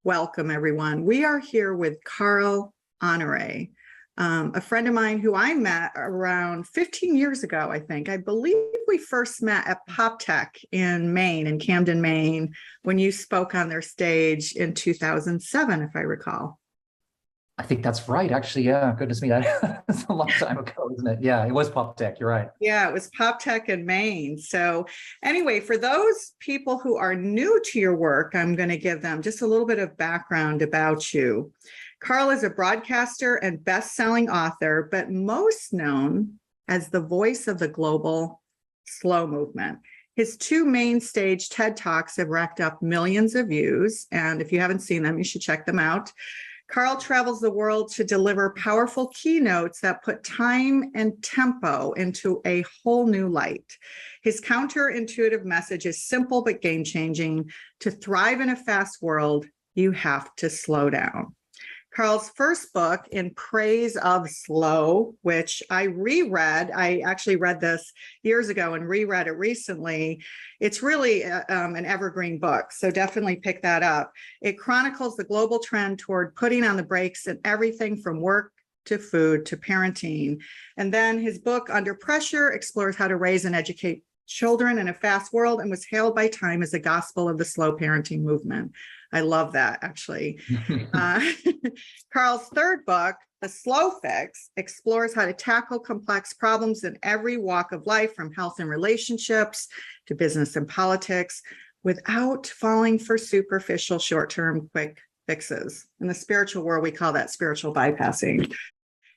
Welcome, everyone. We are here with Carl Honoré, a friend of mine who I met around 15 years ago, I think. I believe we first met at PopTech in Maine, in Camden, Maine, when you spoke on their stage in 2007, if I recall. I think that's right, actually. Yeah, goodness me, that's a long time ago, isn't it? Yeah, it was PopTech. You're right. Yeah, it was PopTech in Maine. So anyway, for those people who are new to your work, I'm going to give them just a little bit of background about you. Carl is a broadcaster and best-selling author, but most known as the voice of the global slow movement. His two main stage TED Talks have racked up millions of views, and if you haven't seen them, you should check them out. Carl travels the world to deliver powerful keynotes that put time and tempo into a whole new light. His counterintuitive message is simple but game-changing. To thrive in a fast world, you have to slow down. Carl's first book, In Praise of Slow, which I reread. I actually read this years ago and reread it recently. It's really an evergreen book, so definitely pick that up. It chronicles the global trend toward putting on the brakes in everything from work to food to parenting. And then his book, Under Pressure, explores how to raise and educate children in a fast world and was hailed by Time as the gospel of the slow parenting movement. I love that, actually. Carl's third book, The Slow Fix, explores how to tackle complex problems in every walk of life, from health and relationships to business and politics, without falling for superficial, short-term, quick fixes. In the spiritual world, we call that spiritual bypassing.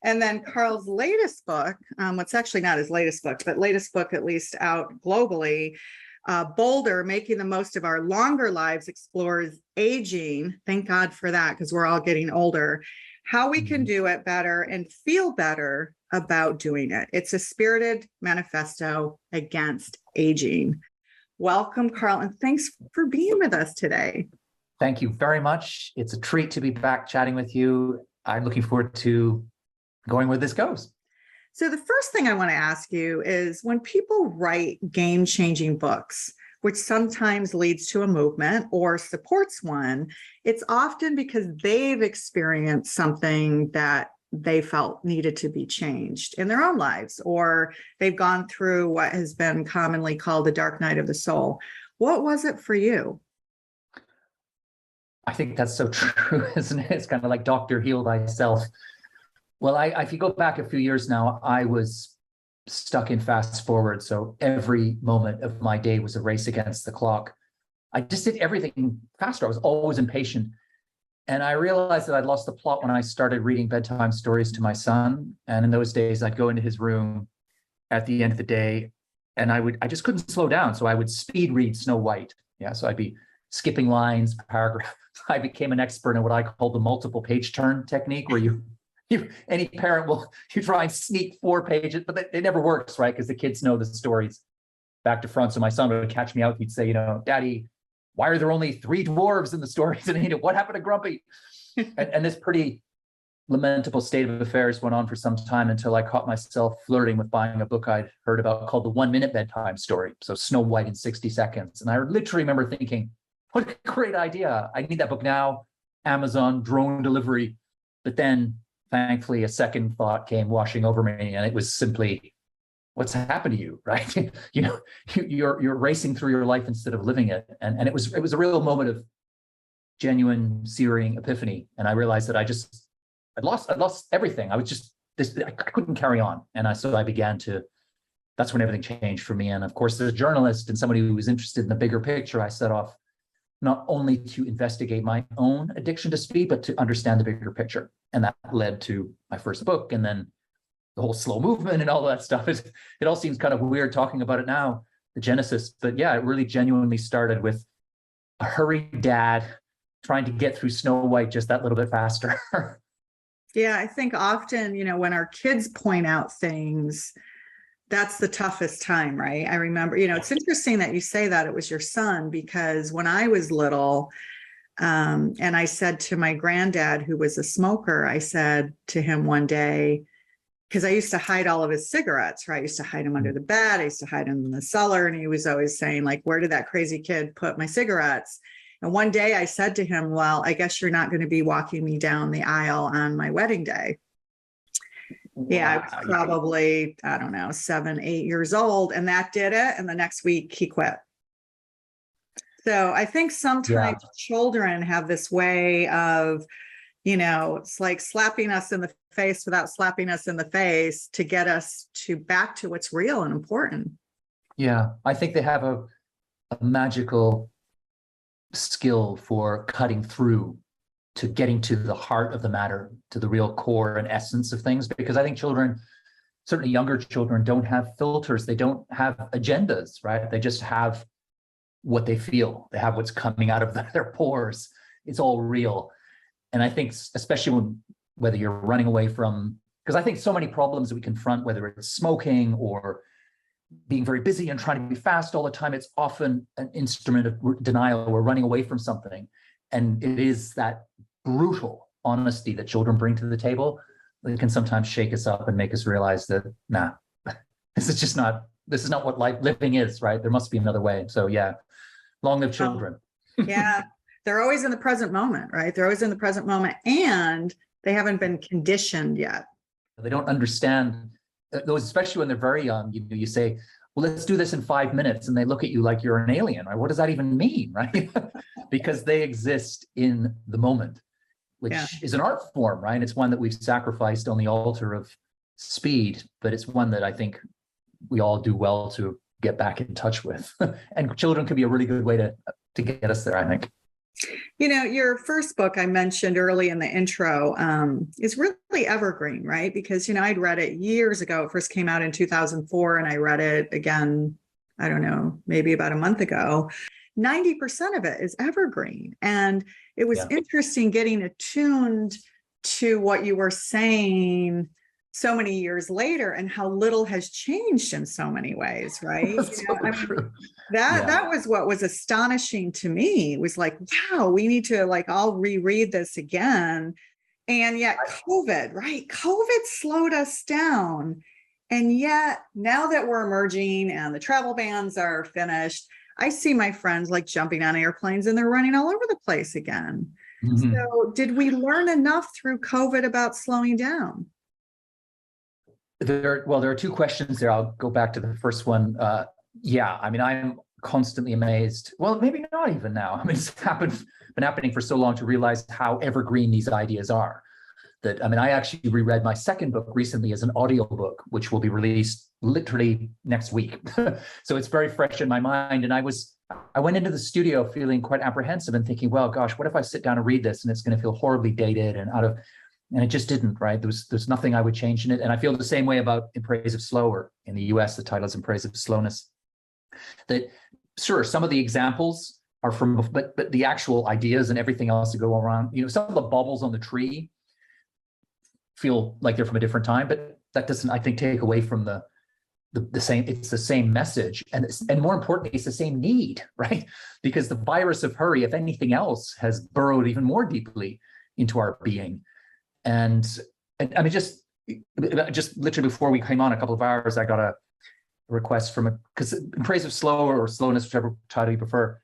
And then Carl's latest book, what's actually not his latest book, but latest book at least out globally, Bolder, Making the Most of Our Longer Lives, explores aging. Thank God for that, because we're all getting older. How we can do it better and feel better about doing it. It's a spirited manifesto against aging. Welcome, Carl, and thanks for being with us today. Thank you very much. It's a treat to be back chatting with you. I'm looking forward to going where this goes. So the first thing I want to ask you is, when people write game-changing books, which sometimes leads to a movement or supports one, it's often because they've experienced something that they felt needed to be changed in their own lives, or they've gone through what has been commonly called the dark night of the soul. What was it for you? I think that's so true, isn't it? It's kind of like Dr. Heal Thyself. Well, if you go back a few years now, I was stuck in fast forward. So every moment of my day was a race against the clock. I just did everything faster. I was always impatient. And I realized that I'd lost the plot when I started reading bedtime stories to my son. And in those days, I'd go into his room at the end of the day, and I just couldn't slow down. So I would speed read Snow White. Yeah, so I'd be skipping lines, paragraphs. I became an expert in what I call the multiple page turn technique, where any parent you try and sneak 4 pages, but it never works, right? Because the kids know the stories back to front. So my son would catch me out. He'd say, Daddy, why are there only 3 dwarves in the stories? And what happened to Grumpy? and this pretty lamentable state of affairs went on for some time, until I caught myself flirting with buying a book I'd heard about called The 1 Minute Bedtime Story. So Snow White in 60 seconds. And I literally remember thinking, what a great idea. I need that book now. Amazon, drone delivery. But then thankfully, a second thought came washing over me, and it was simply, what's happened to you, right? You're racing through your life instead of living it. And it was a real moment of genuine, searing epiphany. And I realized that I'd lost everything. I couldn't carry on. And so I began to, that's when everything changed for me. And of course, as a journalist and somebody who was interested in the bigger picture, I set off not only to investigate my own addiction to speed, but to understand the bigger picture. And that led to my first book, and then the whole slow movement and all that stuff. It all seems kind of weird talking about it now, the genesis. But yeah, it really genuinely started with a hurried dad trying to get through Snow White just that little bit faster. Yeah, I think often, when our kids point out things, that's the toughest time, right? I remember, it's interesting that you say that it was your son, because when I was little, and I said to my granddad, who was a smoker, I said to him one day, because I used to hide all of his cigarettes, right? I used to hide them under the bed. I used to hide them in the cellar. And he was always saying, like, where did that crazy kid put my cigarettes? And one day I said to him, well, I guess you're not going to be walking me down the aisle on my wedding day. Yeah, I was probably, I don't know, 7, 8 years old, and that did it. And the next week he quit. So I think sometimes children have this way of, it's like slapping us in the face without slapping us in the face to get us back to what's real and important. Yeah, I think they have a magical skill for cutting through to getting to the heart of the matter, to the real core and essence of things, because I think children, certainly younger children, don't have filters. They don't have agendas, right? They just have what they feel. They have what's coming out of their pores. It's all real. And I think especially whether you're running away from, because I think so many problems that we confront, whether it's smoking or being very busy and trying to be fast all the time, it's often an instrument of denial. We're running away from something. And it is that brutal honesty that children bring to the table that can sometimes shake us up and make us realize that, nah, this is not what living is, right? There must be another way. So yeah, long live children. Yeah, they're always in the present moment, right? They're always in the present moment, and they haven't been conditioned yet. They don't understand those, especially when they're very young. You say, well, let's do this in 5 minutes. And they look at you like you're an alien, right? What does that even mean, right? Because they exist in the moment, which is an art form, right? It's one that we've sacrificed on the altar of speed, but it's one that I think we all do well to get back in touch with. And children can be a really good way to get us there, I think. Your first book I mentioned early in the intro is really evergreen, right? Because, I'd read it years ago. It first came out in 2004, and I read it again, I don't know, maybe about a month ago. 90% of it is evergreen. And it was interesting getting attuned to what you were saying so many years later and how little has changed in so many ways, right? True. That was what was astonishing to me. It was like, wow, we need to I'll reread this again. And yet COVID, right? COVID slowed us down. And yet now that we're emerging and the travel bans are finished, I see my friends jumping on airplanes and they're running all over the place again. Mm-hmm. So did we learn enough through COVID about slowing down? There are two questions there. I'll go back to the first one. I'm constantly amazed. Well, maybe not even now. It's been happening for so long to realize how evergreen these ideas are. I actually reread my second book recently as an audiobook, which will be released literally next week. So it's very fresh in my mind. And I went into the studio feeling quite apprehensive and thinking, well, gosh, what if I sit down and read this and it's going to feel horribly dated and and it just didn't, right? There's nothing I would change in it. And I feel the same way about In Praise of Slow, or in the US, the title is In Praise of Slowness. That sure, some of the examples are from, but the actual ideas and everything else that go around, some of the bubbles on the tree feel like they're from a different time, but that doesn't, I think, take away from the same, it's the same message. And more importantly, it's the same need, right? Because the virus of hurry, if anything else, has burrowed even more deeply into our being. And just literally before we came on a couple of hours, I got a request because In Praise of Slow or Slowness, whichever title you prefer,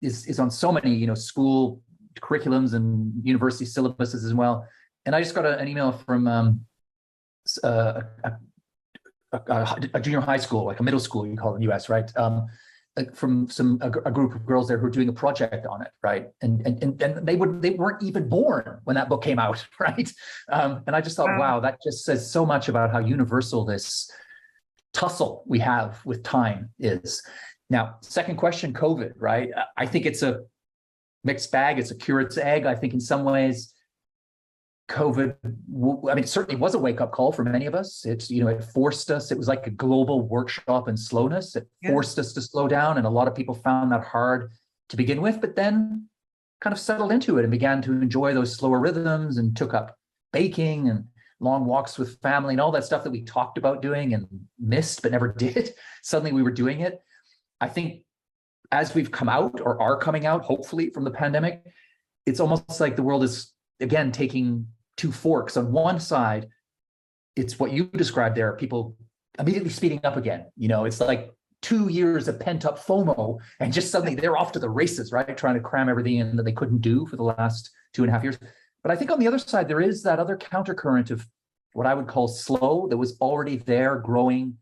is on so many, school curriculums and university syllabuses as well. And I just got an email from a junior high school, like a middle school, you call it in the US, right? From a group of girls there who are doing a project on it, right? And they weren't even born when that book came out, right? And I just thought, wow, that just says so much about how universal this tussle we have with time is. Now, second question, COVID, right? I think it's a mixed bag. It's a curate's egg. I think in some ways, COVID, it certainly was a wake-up call for many of us. It's, it forced us. It was like a global workshop in slowness. It forced us to slow down, and a lot of people found that hard to begin with, but then kind of settled into it and began to enjoy those slower rhythms and took up baking and long walks with family and all that stuff that we talked about doing and missed but never did. Suddenly we were doing it. I think as we've come out or are coming out, hopefully, from the pandemic, it's almost like the world is, again, taking two forks. On one side, it's what you described there, people immediately speeding up again. It's like 2 years of pent-up FOMO, and just suddenly they're off to the races, right? Trying to cram everything in that they couldn't do for the last 2.5 years. But I think on the other side, there is that other countercurrent of what I would call slow that was already there, growing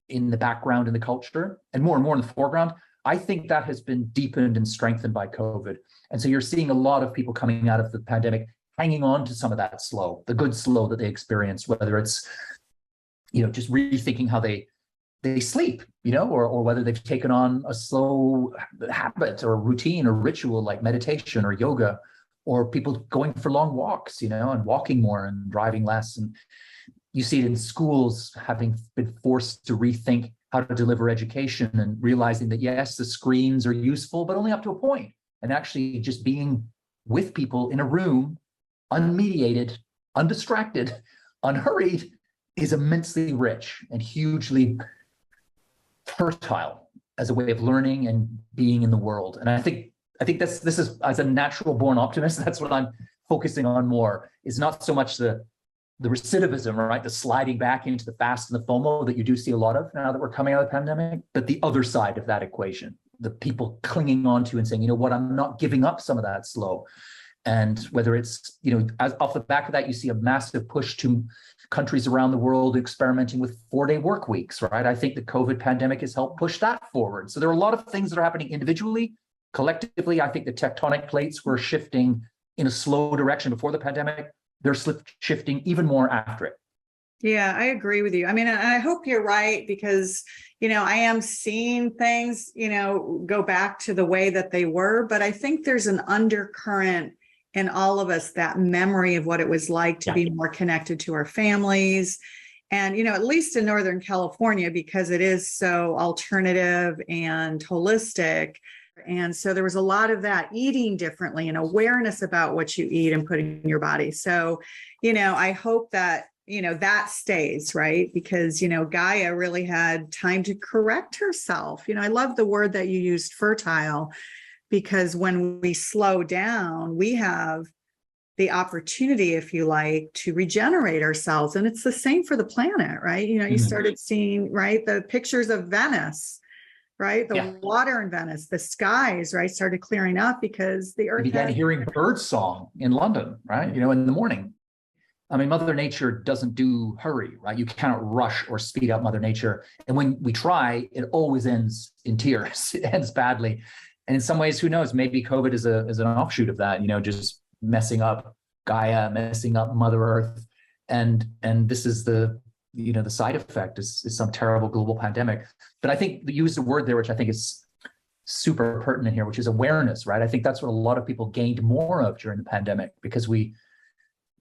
in the background in the culture and more in the foreground. I think that has been deepened and strengthened by COVID. And so you're seeing a lot of people coming out of the pandemic hanging on to some of that slow, the good slow that they experienced, whether it's, just rethinking how they sleep, or whether they've taken on a slow habit or routine or ritual like meditation or yoga, or people going for long walks, and walking more and driving less. And you see it in schools having been forced to rethink how to deliver education and realizing that, yes, the screens are useful, but only up to a point. And actually just being with people in a room, unmediated, undistracted, unhurried, is immensely rich and hugely fertile as a way of learning and being in the world. And I think this is, as a natural born optimist, that's what I'm focusing on more, is not so much the recidivism, right? The sliding back into the fast and the FOMO that you do see a lot of now that we're coming out of the pandemic, but the other side of that equation, the people clinging on to and saying, what, I'm not giving up some of that slow. And whether it's, off the back of that, you see a massive push to countries around the world experimenting with 4-day work weeks, right? I think the COVID pandemic has helped push that forward. So there are a lot of things that are happening individually. Collectively, I think the tectonic plates were shifting in a slow direction before the pandemic. They're shifting even more after it. Yeah, I agree with you. I mean, I hope you're right, because, I am seeing things, go back to the way that they were, but I think there's an undercurrent in all of us, that memory of what it was like to be more connected to our families. And, at least in Northern California, because it is so alternative and holistic. And so there was a lot of that, eating differently and awareness about what you eat and put in your body. So, I hope that, that stays, right? Because, Gaia really had time to correct herself. I love the word that you used, fertile, because when we slow down, we have the opportunity, if you like, to regenerate ourselves. And it's the same for the planet, right? You started seeing, right, the pictures of Venice, right? The water in Venice, the skies, right, started clearing up because the earth began hearing bird song in London, right? In the morning. I mean, Mother Nature doesn't do hurry, right? You cannot rush or speed up Mother Nature. And when we try, it always ends in tears. It ends badly. And in some ways, who knows, maybe COVID is an offshoot of that, just messing up Gaia, messing up Mother Earth. And this is the side effect is some terrible global pandemic. But I think you used a word there, which I think is super pertinent here, which is awareness, right? I think that's what a lot of people gained more of during the pandemic, because we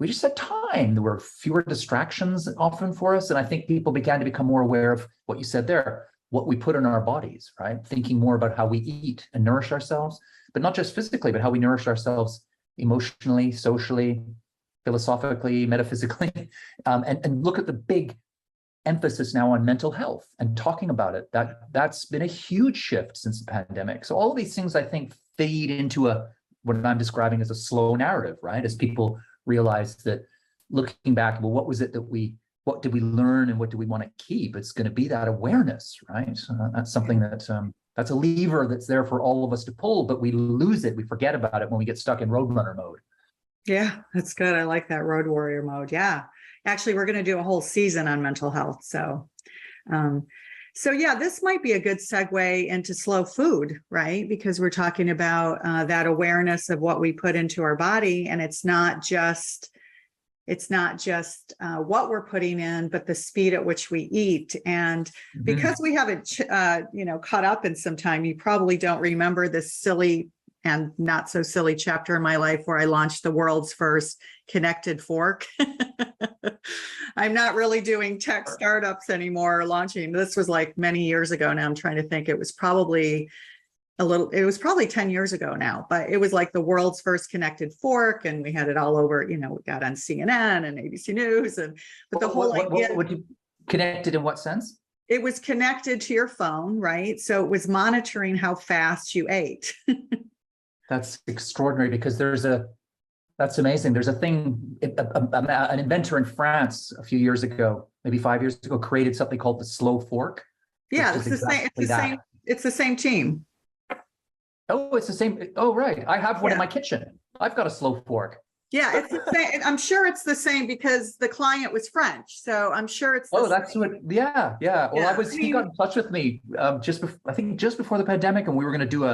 just had time. There were fewer distractions often for us. And I think people began to become more aware of what you said there, what we put in our bodies, right? Thinking more about how we eat and nourish ourselves, but not just physically, but how we nourish ourselves emotionally, socially, philosophically, metaphysically, and look at the big emphasis now on mental health and talking about it. That's been a huge shift since the pandemic. So all of these things, I think, feed into what I'm describing as a slow narrative, right? As people realize that, looking back, well, what did we learn and what do we want to keep? It's going to be that awareness, right? That's something that's a lever that's there for all of us to pull, but we lose it. We forget about it when we get stuck in roadrunner mode. Yeah, that's good. I like that, road warrior mode. Yeah. Actually, we're going to do a whole season on mental health. So yeah, this might be a good segue into slow food, right? Because we're talking about that awareness of what we put into our body, and it's not just what we're putting in, but the speed at which we eat. And because we haven't, caught up in some time, you probably don't remember this silly and not so silly chapter in my life where I launched the world's first connected fork. I'm not really doing tech startups anymore, launching. This was like many years ago now. I'm trying to think. It was probably 10 years ago now, but it was like the world's first connected fork, and we had it all over, we got on CNN and ABC News, but the whole idea. What connected in what sense? It was connected to your phone, right? So it was monitoring how fast you ate. That's extraordinary, because that's amazing. There's a thing, an inventor in France a few years ago, maybe 5 years ago, created something called the slow fork. Yeah, which it's is the same. It's exactly the same. that. It's the same team. Oh, it's the same. Oh, right. I have one in Yeah. my kitchen. I've got a slow fork. Yeah, it's the same. I'm sure it's the same because the client was French, so I'm sure it's the Oh, that's same. what. Yeah, yeah. Well, Yeah, he got in touch with me I think just before the pandemic, and we were going to do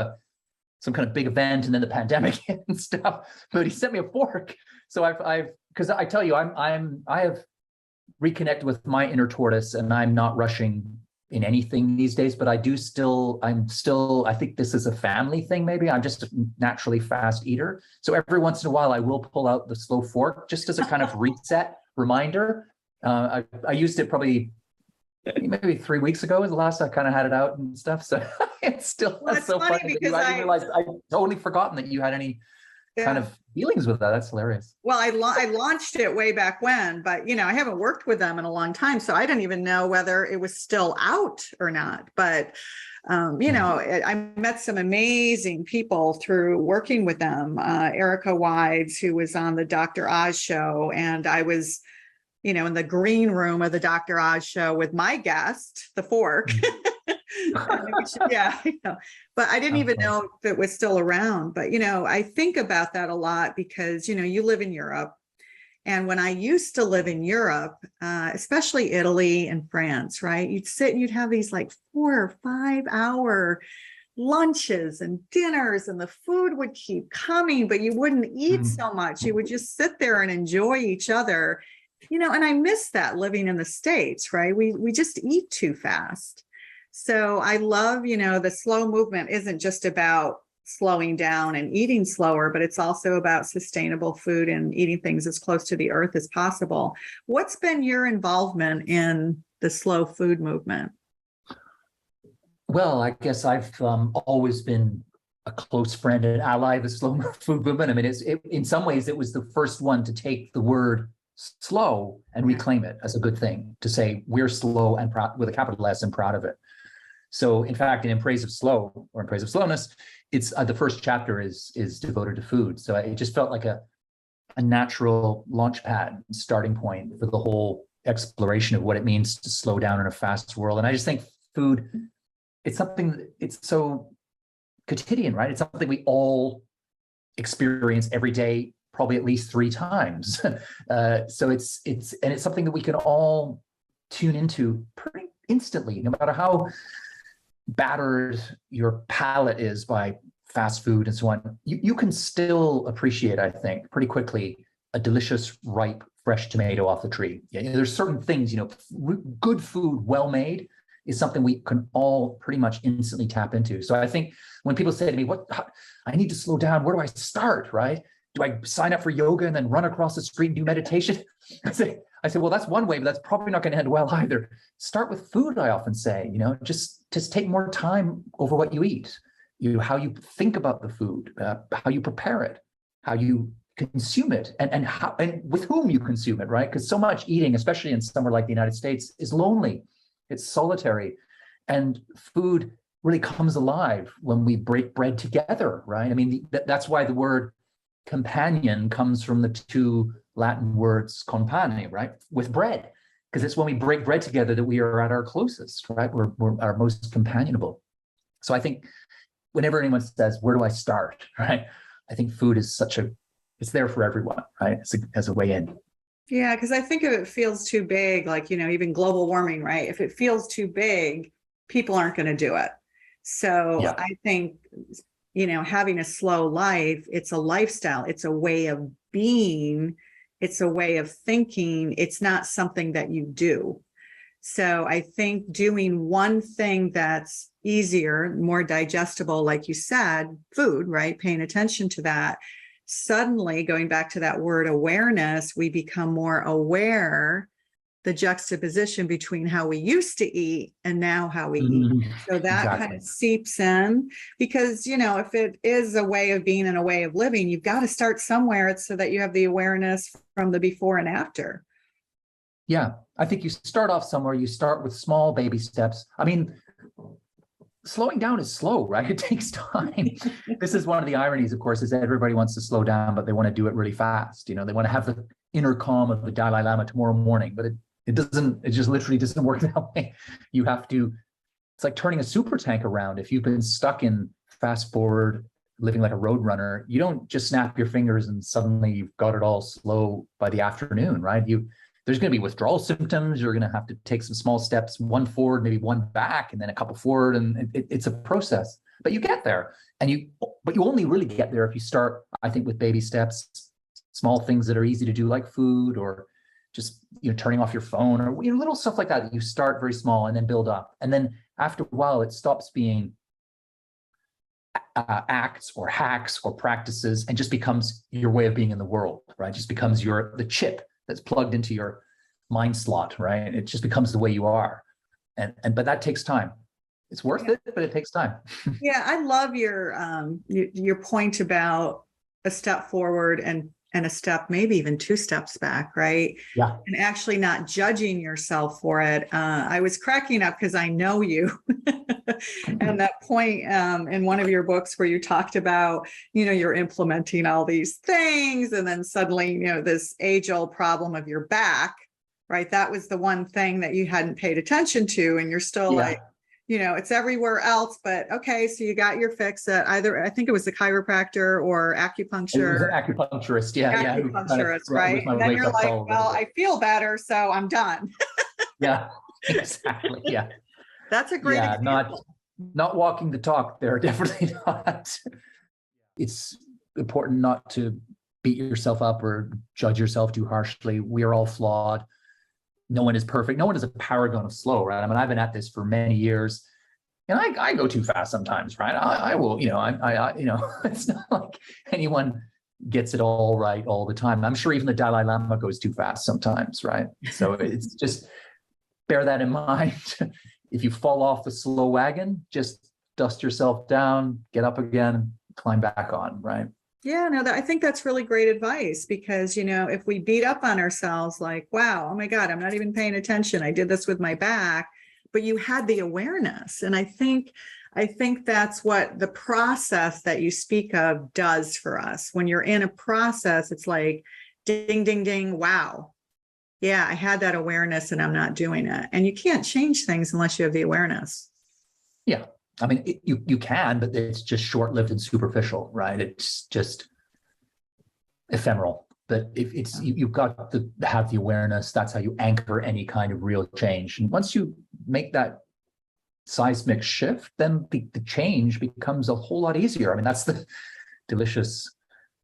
some kind of big event, and then the pandemic hit and stuff. But he sent me a fork. So because I tell you, I have reconnected with my inner tortoise, and I'm not rushing in anything these days, but I think this is a family thing. Maybe I'm just a naturally fast eater. So every once in a while I will pull out the slow fork just as a kind of reset reminder. I used it probably maybe 3 weeks ago was the last I kind of had it out and stuff. So it's still it's so funny funny that because I didn't realize I'd totally forgotten that you had any kind of feelings with that. That's hilarious. Well, I launched it way back when, but I haven't worked with them in a long time, so I didn't even know whether it was still out or not. But I met some amazing people through working with them. Erica Wides, who was on the Dr. Oz show, and I was, in the green room of the Dr. Oz show with my guest, the fork. Yeah, but I didn't even know if it was still around. But, I think about that a lot because, you live in Europe. And when I used to live in Europe, especially Italy and France, right, you'd sit and you'd have these like 4 or 5 hour lunches and dinners, and the food would keep coming, but you wouldn't eat so much. You would just sit there and enjoy each other, and I miss that living in the States, right? We just eat too fast. So I love, the slow movement isn't just about slowing down and eating slower, but it's also about sustainable food and eating things as close to the earth as possible. What's been your involvement in the slow food movement? Well, I guess I've always been a close friend and ally of the slow food movement. I mean, in some ways, it was the first one to take the word slow and reclaim it as a good thing, to say we're slow and proud, with a capital S, and proud of it. So in fact, in Praise of Slow, or in Praise of Slowness, it's the first chapter is devoted to food. So it just felt like a natural launch pad, starting point for the whole exploration of what it means to slow down in a fast world. And I just think food, it's so quotidian, right? It's something we all experience every day, probably at least 3 times. So it's something that we can all tune into pretty instantly, no matter how battered your palate is by fast food and so on. You can still appreciate, I think, pretty quickly, a delicious, ripe, fresh tomato off the tree. Yeah, there's certain things, good food, well made, is something we can all pretty much instantly tap into. So I think when people say to me, I need to slow down, where do I start, right? Do I sign up for yoga and then run across the street and do meditation? I say, well, that's one way, but that's probably not going to end well either. Start with food, I often say, just take more time over what you eat, how you think about the food, how you prepare it, how you consume it, and with whom you consume it, right? Because so much eating, especially in somewhere like the United States, is lonely. It's solitary. And food really comes alive when we break bread together, right? I mean, that's why the word companion comes from the 2 Latin words compane, right? With bread, because it's when we break bread together that we are at our closest, right? We're our most companionable. So I think whenever anyone says, where do I start, right? I think food is it's there for everyone, right? As a way in. Yeah, because I think if it feels too big, like, even global warming, right? If it feels too big, people aren't going to do it. So yeah. I think, having a slow life, it's a lifestyle, it's a way of being, it's a way of thinking. It's not something that you do. So I think doing one thing that's easier, more digestible, like you said, food, right? Paying attention to that. Suddenly, going back to that word awareness, we become more aware, the juxtaposition between how we used to eat and now how we eat. So that kind of seeps in, because, if it is a way of being and a way of living, you've got to start somewhere so that you have the awareness from the before and after. Yeah, I think you start off somewhere. You start with small baby steps. I mean, slowing down is slow, right? It takes time. This is one of the ironies, of course, is that everybody wants to slow down, but they want to do it really fast. They want to have the inner calm of the Dalai Lama tomorrow morning, but it just literally doesn't work that way. You have to it's like turning a super tank around. If you've been stuck in fast forward, living like a road runner, you don't just snap your fingers and suddenly you've got it all slow by the afternoon, right? There's going to be withdrawal symptoms. You're going to have to take some small steps, one forward, maybe one back, and then a couple forward. And it's a process, but you get there. But you only really get there if you start, I think, with baby steps, small things that are easy to do, like food, or just, turning off your phone, or little stuff like that. You start very small and then build up. And then after a while, it stops being acts or hacks or practices and just becomes your way of being in the world, right? It just becomes the chip that's plugged into your mind slot, right? It just becomes the way you are. But that takes time. It's worth it, but it takes time. Yeah, I love your point about a step forward and a step, maybe even two steps back, right? Yeah. And actually not judging yourself for it. I was cracking up because I know you. And that point in one of your books where you talked about, you're implementing all these things, and then suddenly, this age-old problem of your back, right? That was the one thing that you hadn't paid attention to, and you're still like, it's everywhere else, but okay, so you got your fix at either, I think it was the chiropractor or acupuncture. It was an acupuncturist, acupuncturist, right? And then you're like, well, I feel better, so I'm done. Yeah, exactly. Yeah. That's a great example. Not walking the talk there, definitely not. It's important not to beat yourself up or judge yourself too harshly. We are all flawed. No one is perfect. No one is a paragon of slow, right? I mean, I've been at this for many years, and I go too fast sometimes, right? I will, it's not like anyone gets it all right all the time. I'm sure even the Dalai Lama goes too fast sometimes, right? So it's just bear that in mind. If you fall off the slow wagon, just dust yourself down, get up again, climb back on, right? Yeah, no, I think that's really great advice, because, if we beat up on ourselves like, wow, oh my God, I'm not even paying attention, I did this with my back, but you had the awareness. And I think that's what the process that you speak of does for us. When you're in a process, it's like, ding, ding, ding, wow. Yeah, I had that awareness and I'm not doing it. And you can't change things unless you have the awareness. Yeah. I mean, you can, but it's just short-lived and superficial, right? It's just ephemeral. But if you've got to have the awareness, that's how you anchor any kind of real change. And once you make that seismic shift, then the change becomes a whole lot easier. I mean, that's the delicious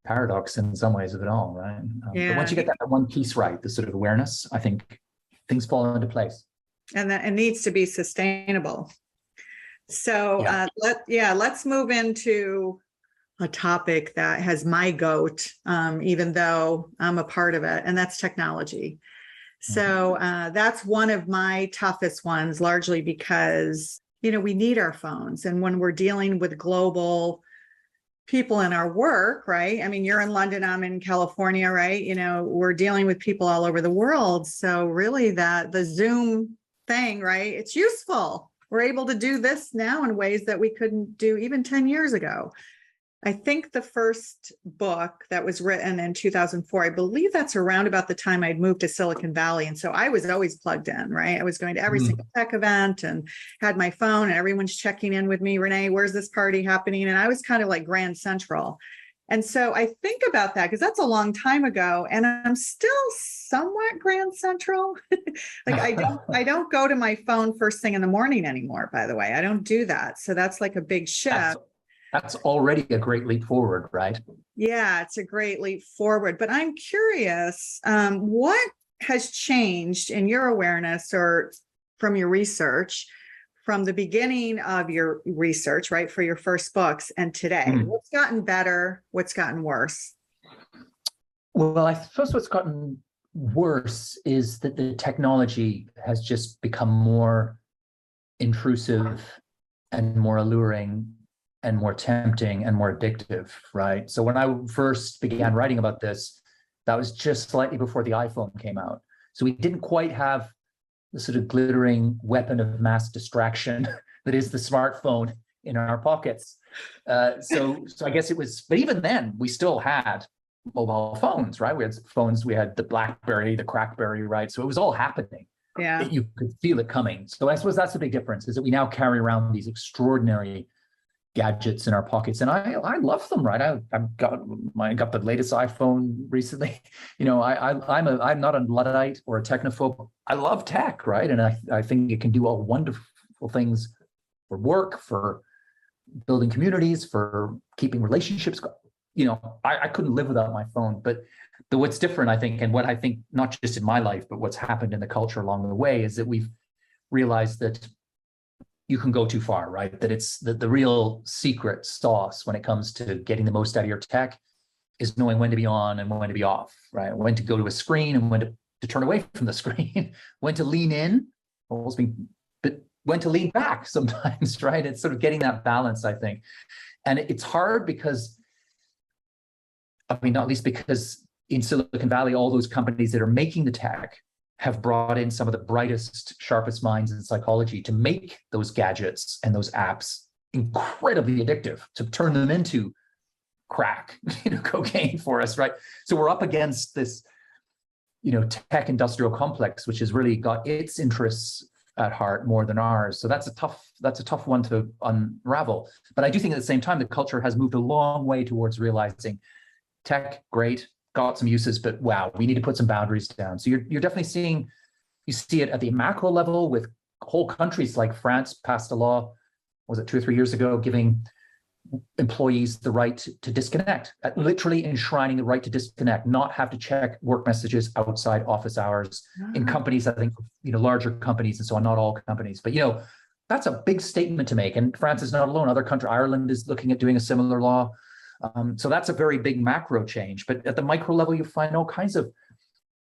paradox in some ways of it all, right? But once you get that one piece right, the sort of awareness, I think things fall into place. And that it needs to be sustainable. So let's move into a topic that has my goat, even though I'm a part of it, and that's technology. So that's one of my toughest ones, largely because, we need our phones. And when we're dealing with global people in our work, right? I mean, you're in London, I'm in California, right? We're dealing with people all over the world. So really the Zoom thing, right? It's useful. We're able to do this now in ways that we couldn't do even 10 years ago. I think the first book that was written in 2004, I believe that's around about the time I'd moved to Silicon Valley. And so I was always plugged in, right? I was going to every single tech event and had my phone, and everyone's checking in with me. Renee, where's this party happening? And I was kind of like Grand Central. And so I think about that because that's a long time ago, and I'm still somewhat Grand Central. Like I don't go to my phone first thing in the morning anymore, by the way. I don't do that. So that's like a big shift. That's already a great leap forward, right? Yeah, it's a great leap forward. But I'm curious, what has changed in your awareness or from your research from the beginning of your research, right, for your first books and today? What's gotten better? What's gotten worse? Well, I suppose what's gotten worse is that the technology has just become more intrusive and more alluring and more tempting and more addictive, right? So when I first began writing about this, that was just slightly before the iPhone came out. So we didn't quite have the sort of glittering weapon of mass distraction that is the smartphone in our pockets. So I guess it was, but even then we still had mobile phones, right? We had phones, we had the BlackBerry, the Crackberry, right? So it was all happening. Yeah. You could feel it coming. So I suppose that's the big difference, is that we now carry around these extraordinary gadgets in our pockets, and I love them. Right, I got the latest iPhone recently. I'm not a Luddite or a technophobe. I love tech, right, and I think it can do all wonderful things for work, for building communities, for keeping relationships. I couldn't live without my phone. But what's different, I think, and what I think not just in my life, but what's happened in the culture along the way, is that we've realized that you can go too far, right? That it's the real secret sauce when it comes to getting the most out of your tech is knowing when to be on and when to be off, right? When to go to a screen and when to turn away from the screen, when to lean in, but when to lean back sometimes, right? It's sort of getting that balance, I think. And it's hard because, not least because in Silicon Valley, all those companies that are making the tech have brought in some of the brightest, sharpest minds in psychology to make those gadgets and those apps incredibly addictive, to turn them into crack, cocaine for us, right? So we're up against this, tech industrial complex, which has really got its interests at heart more than ours. So that's a tough one to unravel. But I do think at the same time, the culture has moved a long way towards realizing tech, great, got some uses, but wow, we need to put some boundaries down. So you're definitely you see it at the macro level with whole countries like France passed a law, was it 2 or 3 years ago, giving employees the right to disconnect, literally enshrining the right to disconnect, not have to check work messages outside office hours. In companies, I think, larger companies and so on, not all companies, but that's a big statement to make. And France is not alone. Other countries, Ireland is looking at doing a similar law. So that's a very big macro change. But at the micro level, you find all kinds of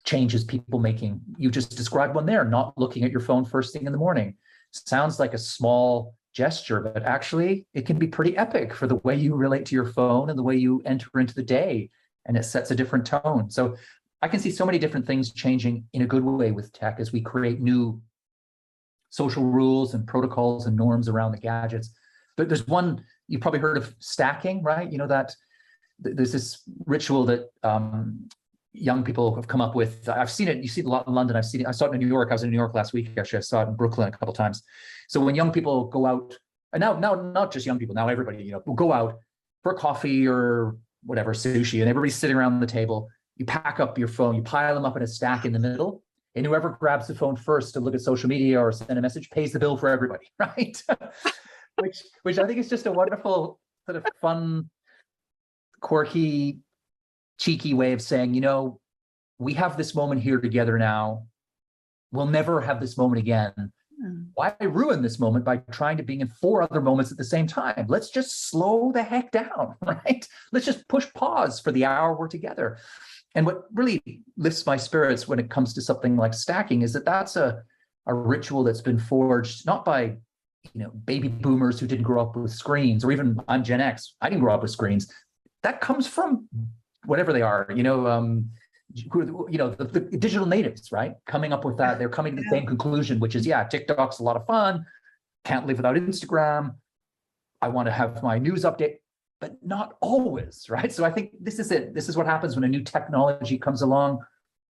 changes people making. You just described one there, not looking at your phone first thing in the morning. Sounds like a small gesture, but actually it can be pretty epic for the way you relate to your phone and the way you enter into the day, and it sets a different tone. So I can see so many different things changing in a good way with tech as we create new social rules and protocols and norms around the gadgets. But there's one, you've probably heard of stacking, right? That there's this ritual that young people have come up with. I've seen it. You see it a lot in London. I saw it in New York. I was in New York last week. Actually, I saw it in Brooklyn a couple of times. So when young people go out, and now not just young people, now everybody, will go out for coffee or whatever, sushi, and everybody's sitting around the table. You pack up your phone, you pile them up in a stack in the middle, and whoever grabs the phone first to look at social media or send a message pays the bill for everybody, right? which I think is just a wonderful, sort of fun, quirky, cheeky way of saying, we have this moment here together now. We'll never have this moment again. Why ruin this moment by trying to be in 4 other moments at the same time? Let's just slow the heck down, right? Let's just push pause for the hour we're together. And what really lifts my spirits when it comes to something like stacking is that that's a ritual that's been forged not by baby boomers who didn't grow up with screens, or even I'm Gen X. I didn't grow up with screens. That comes from whatever they are, the digital natives, right? Coming up with that, they're coming to the same conclusion, which is, TikTok's a lot of fun. Can't live without Instagram. I want to have my news update, but not always, right? So I think this is it. This is what happens when a new technology comes along,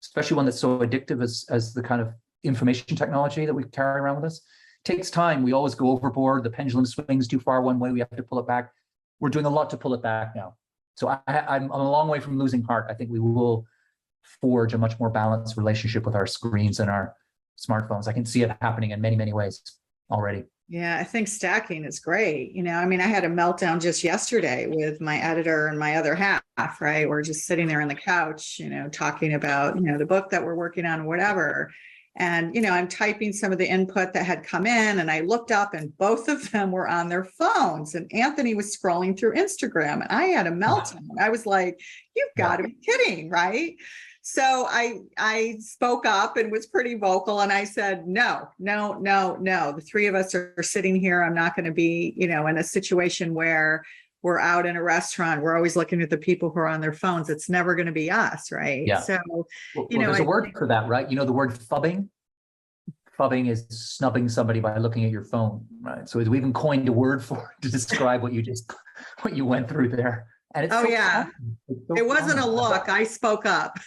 especially one that's so addictive as the kind of information technology that we carry around with us. Takes time. We always go overboard. The pendulum swings too far one way. We have to pull it back. We're doing a lot to pull it back now. So I'm a long way from losing heart. I think we will forge a much more balanced relationship with our screens and our smartphones. I can see it happening in many, many ways already. Yeah, I think stacking is great. I had a meltdown just yesterday with my editor and my other half, right? We're just sitting there on the couch, talking about, the book that we're working on, whatever. And, I'm typing some of the input that had come in, and I looked up and both of them were on their phones, and Anthony was scrolling through Instagram, and I had a meltdown. I was like, you've got to be kidding, right? So I spoke up and was pretty vocal, and I said, no. The 3 of us are sitting here. I'm not going to be, in a situation where we're out in a restaurant. We're always looking at the people who are on their phones. It's never going to be us, right? Yeah. So, there's a word for that, right? The word phubbing. Phubbing is snubbing somebody by looking at your phone, right? So we even coined a word for it to describe what you went through there. And it's Oh, so yeah. common. It's so It wasn't a common. look. I spoke up.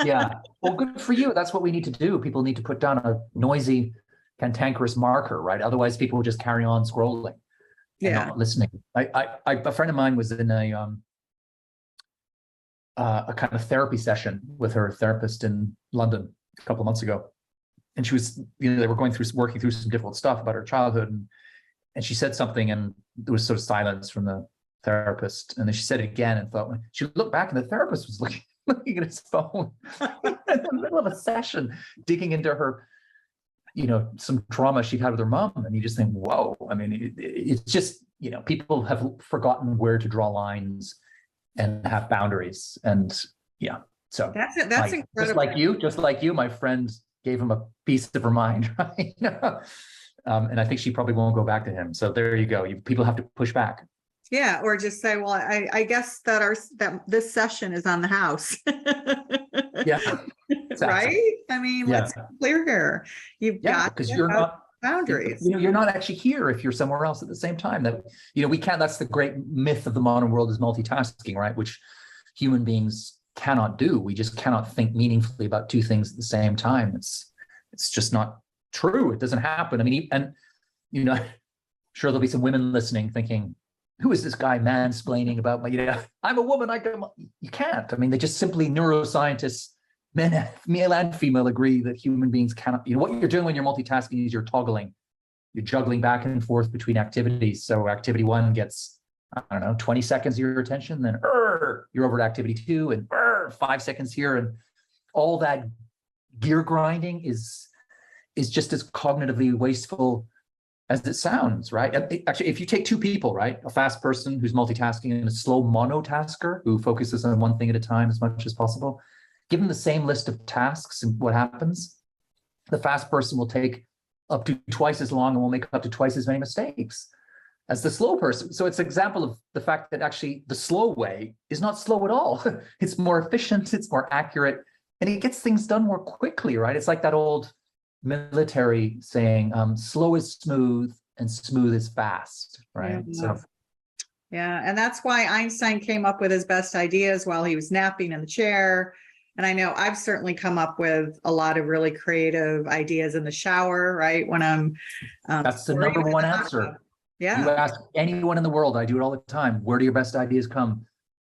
Yeah. Well, good for you. That's what we need to do. People need to put down a noisy, cantankerous marker, right? Otherwise, people will just carry on scrolling and Yeah. not listening. A friend of mine was in a kind of therapy session with her therapist in London a couple of months ago, and she was, they were working through some difficult stuff about her childhood, and she said something, and there was sort of silence from the therapist, and then she said it again, and thought, she looked back, and the therapist was looking at his phone in the middle of a session, digging into her, some trauma she'd had with her mom, and you just think, whoa. I mean, it's just, people have forgotten where to draw lines and have boundaries, and yeah. So That's it. That's incredible. Just like you, my friend gave him a piece of her mind, right? And I think she probably won't go back to him. So there you go. People have to push back. Yeah, or just say, well, I guess that this session is on the house. Yeah, exactly. Right? I mean, let's be clear here. You've got because you're not boundaries. You're not actually here if you're somewhere else at the same time. That we can't. That's the great myth of the modern world, is multitasking, right? Which human beings cannot do. We just cannot think meaningfully about two things at the same time. It's just not true. It doesn't happen. I mean, and sure there'll be some women listening thinking, who is this guy mansplaining about my, I'm a woman, you can't. I mean, they just simply, neuroscientists, male and female, agree that human beings cannot, what you're doing when you're multitasking is you're juggling back and forth between activities. So activity one gets, 20 seconds of your attention, then you're over to activity two, and 5 seconds here, and all that gear grinding is just as cognitively wasteful as it sounds, right? Actually, if you take two people, right, a fast person who's multitasking and a slow monotasker who focuses on one thing at a time as much as possible, give them the same list of tasks, and what happens? The fast person will take up to twice as long and will make up to twice as many mistakes as the slow person. So it's an example of the fact that actually the slow way is not slow at all. It's more efficient, it's more accurate, and it gets things done more quickly, right? It's like that old military saying, slow is smooth and smooth is fast, right? Yeah, and that's why Einstein came up with his best ideas while he was napping in the chair. And I know I've certainly come up with a lot of really creative ideas in the shower, right? When I'm that's the number one answer. Yeah. You ask anyone in the world, I do it all the time, where do your best ideas come?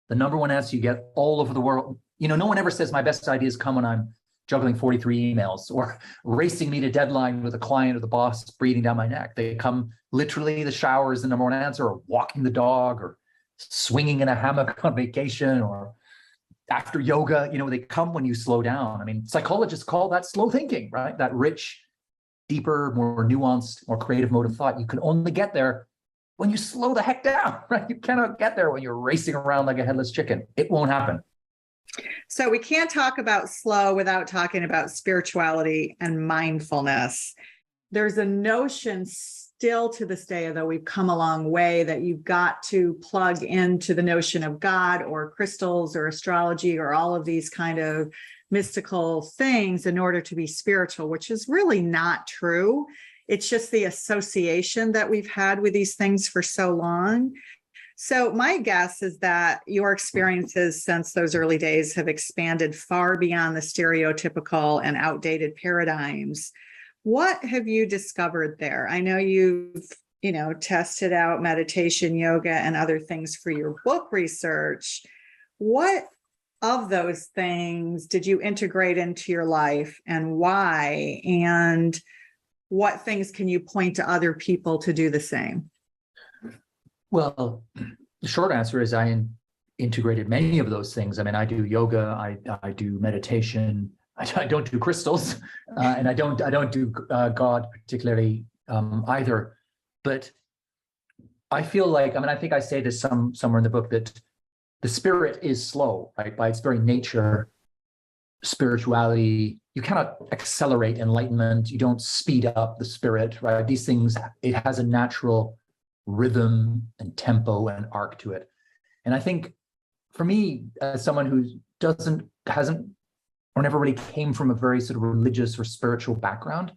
The number one answer you get all over the world. No one ever says my best ideas come when I'm juggling 43 emails or racing me to deadline with a client or the boss breathing down my neck. They come literally, the shower is the number one answer, or walking the dog, or swinging in a hammock on vacation, or after yoga. They come when you slow down. I mean, psychologists call that slow thinking, right? That rich, deeper, more nuanced, more creative mode of thought. You can only get there when you slow the heck down, right? You cannot get there when you're racing around like a headless chicken. It won't happen. So we can't talk about slow without talking about spirituality and mindfulness. There's a notion still to this day, though we've come a long way, that you've got to plug into the notion of God or crystals or astrology or all of these kind of mystical things in order to be spiritual, which is really not true. It's just the association that we've had with these things for so long. So my guess is that your experiences since those early days have expanded far beyond the stereotypical and outdated paradigms. What have you discovered there? I know you've, tested out meditation, yoga, and other things for your book research. What of those things did you integrate into your life, and why? And what things can you point to other people to do the same? Well, the short answer is I integrated many of those things. I mean, I do yoga, I do meditation, I don't do crystals, and I don't do God particularly either. But I feel like, I think I say this somewhere in the book, that the spirit is slow, right? By its very nature, spirituality, you cannot accelerate enlightenment. You don't speed up the spirit, right? These things, it has a natural rhythm and tempo and arc to it. And I think for me, as someone who hasn't or never really came from a very sort of religious or spiritual background,